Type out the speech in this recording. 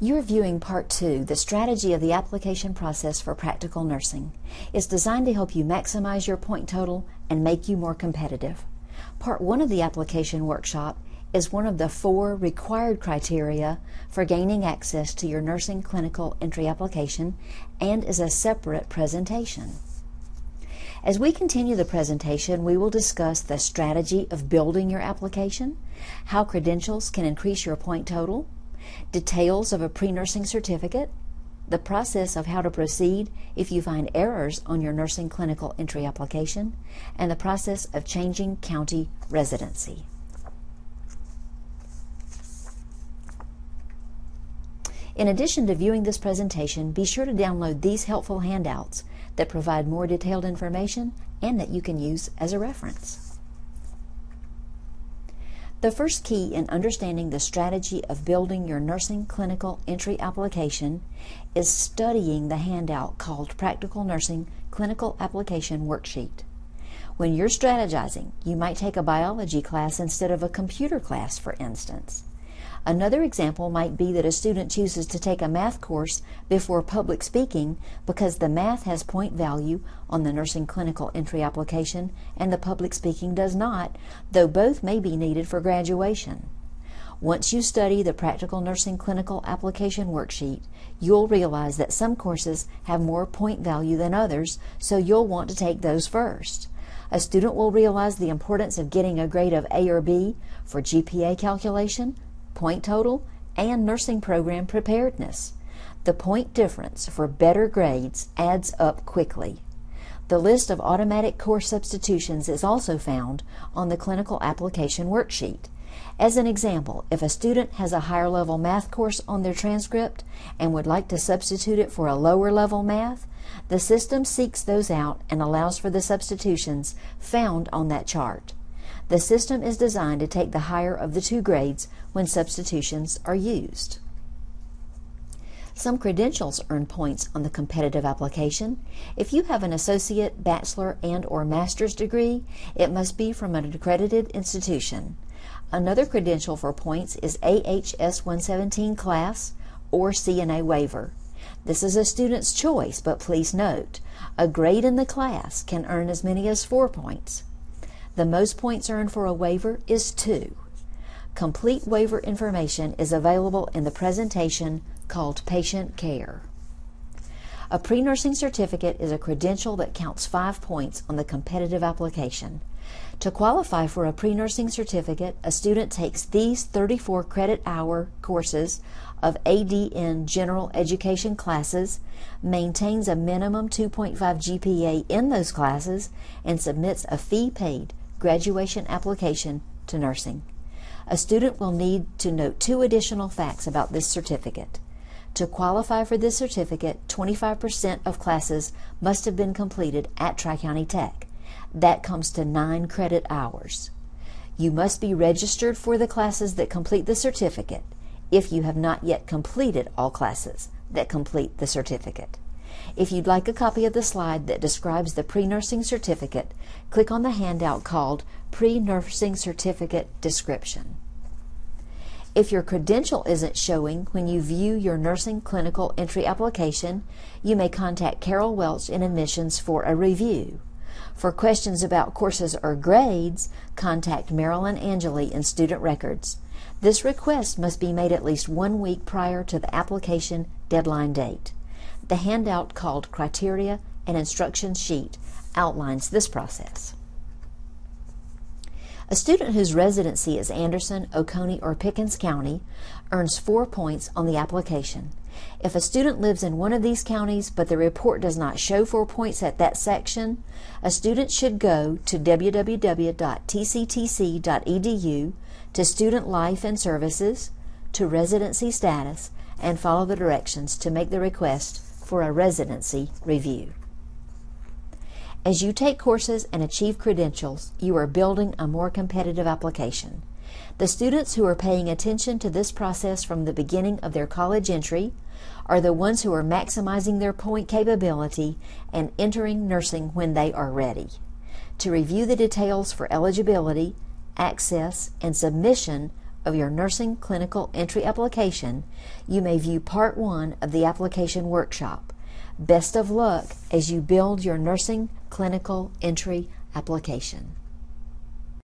You're viewing Part 2, the strategy of the application process for practical nursing. It's designed to help you maximize your point total and make you more competitive. Part 1 of the application workshop is one of the 4 required criteria for gaining access to your nursing clinical entry application and is a separate presentation. As we continue the presentation, we will discuss the strategy of building your application, how credentials can increase your point total, details of a pre-nursing certificate, the process of how to proceed if you find errors on your nursing clinical entry application, and the process of changing county residency. In addition to viewing this presentation, be sure to download these helpful handouts that provide more detailed information and that you can use as a reference. The first key in understanding the strategy of building your nursing clinical entry application is studying the handout called Practical Nursing Clinical Application Worksheet. When you're strategizing, you might take a biology class instead of a computer class, for instance. Another example might be that a student chooses to take a math course before public speaking because the math has point value on the nursing clinical entry application and the public speaking does not, though both may be needed for graduation. Once you study the Practical Nursing Clinical Application Worksheet, you'll realize that some courses have more point value than others, so you'll want to take those first. A student will realize the importance of getting a grade of A or B for GPA calculation, point total, and nursing program preparedness. The point difference for better grades adds up quickly. The list of automatic course substitutions is also found on the Clinical Application Worksheet. As an example, if a student has a higher level math course on their transcript and would like to substitute it for a lower level math, the system seeks those out and allows for the substitutions found on that chart. The system is designed to take the higher of the 2 grades when substitutions are used. Some credentials earn points on the competitive application. If you have an associate, bachelor, and/or master's degree, it must be from an accredited institution. Another credential for points is AHS 117 class or CNA waiver. This is a student's choice, but please note, a grade in the class can earn as many as 4 points. The most points earned for a waiver is 2. Complete waiver information is available in the presentation called Patient Care. A pre-nursing certificate is a credential that counts 5 points on the competitive application. To qualify for a pre-nursing certificate, a student takes these 34 credit hour courses of ADN general education classes, maintains a minimum 2.5 GPA in those classes, and submits a fee-paid graduation application to nursing. A student will need to note 2 additional facts about this certificate. To qualify for this certificate, 25% of classes must have been completed at Tri-County Tech. That comes to 9 credit hours. You must be registered for the classes that complete the certificate if you have not yet completed all classes that complete the certificate. If you'd like a copy of the slide that describes the pre-nursing certificate, click on the handout called Pre-Nursing Certificate Description. If your credential isn't showing when you view your nursing clinical entry application, you may contact Carol Welch in admissions for a review. For questions about courses or grades, contact Marilyn Angeli in Student Records. This request must be made at least 1 week prior to the application deadline date. The handout called Criteria and Instruction Sheet outlines this process. A student whose residency is Anderson, Oconee, or Pickens County earns 4 points on the application. If a student lives in one of these counties but the report does not show 4 points at that section, a student should go to www.tctc.edu, to Student Life and Services, to Residency Status, and follow the directions to make the request for a residency review. As you take courses and achieve credentials, you are building a more competitive application. The students who are paying attention to this process from the beginning of their college entry are the ones who are maximizing their point capability and entering nursing when they are ready. To review the details for eligibility, access, and submission of your nursing clinical entry application, you may view Part 1 of the application workshop. Best of luck as you build your nursing clinical entry application.